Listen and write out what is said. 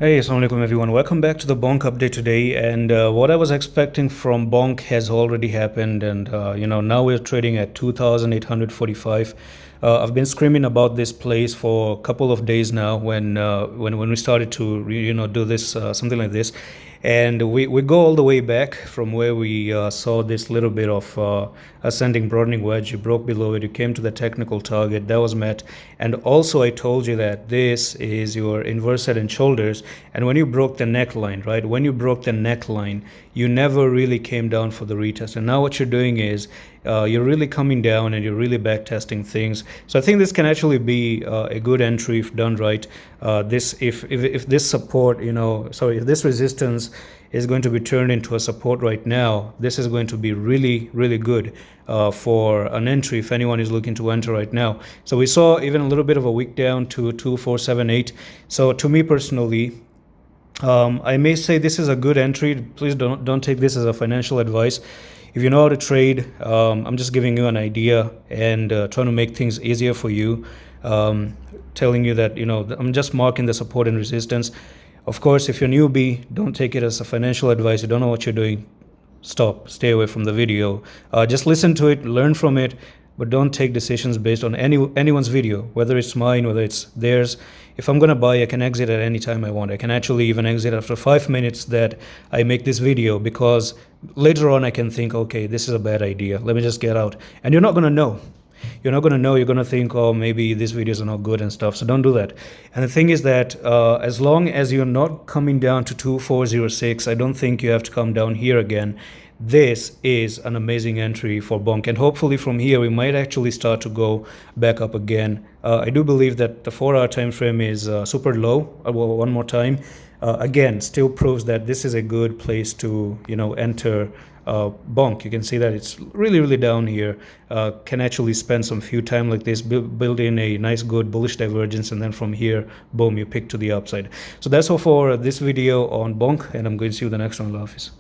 Hey, assalamu alaikum everyone. Welcome back to the BONK update today. And what I was expecting from BONK has already happened. And now we're trading at 2,845. I've been screaming about this place for a couple of days now. When we started to do this something like this, and we go all the way back from where we saw this little bit of ascending broadening wedge. You broke below it, you came to the technical target that was met, and also I told you that this is your inverse head and shoulders. And when you broke the neckline, right, when you broke the neckline, you never really came down for the retest. And now what you're doing is you're really coming down and you're really back testing things. So I think this can actually be a good entry if done right. If this support, if this resistance is going to be turned into a support right now, this is going to be really, really good for an entry if anyone is looking to enter right now. So we saw even a little bit of a wick down to 2478. So to me personally, I may say this is a good entry. Please don't take this as a financial advice. If you know how to trade, I'm just giving you an idea and trying to make things easier for you. Telling you that I'm just marking the support and resistance. Of course, if you're newbie, don't take it as a financial advice. You don't know what you're doing. Stop. Stay away from the video. Just listen to it, learn from it, but don't take decisions based on anyone's video, whether it's mine, whether it's theirs. If I'm gonna buy, I can exit at any time I want. I can actually even exit after 5 minutes that I make this video, because later on I can think, okay, this is a bad idea. Let me just get out. And you're not gonna know. You're not going to know. You're going to think, oh, maybe these videos are not good and stuff. So don't do that. And the thing is that as long as you're not coming down to 2406, I don't think you have to come down here again. This is an amazing entry for BONK, and hopefully from here we might actually start to go back up again. I do believe that the 4-hour time frame is super low. One more time, again, still proves that this is a good place to enter BONK. You can see that it's really, really down here. Can actually spend some few time like this, build in a nice good bullish divergence, and then from here, boom, you pick to the upside. So that's all for this video on BONK, and I'm going to see you the next one. Allah Hafiz.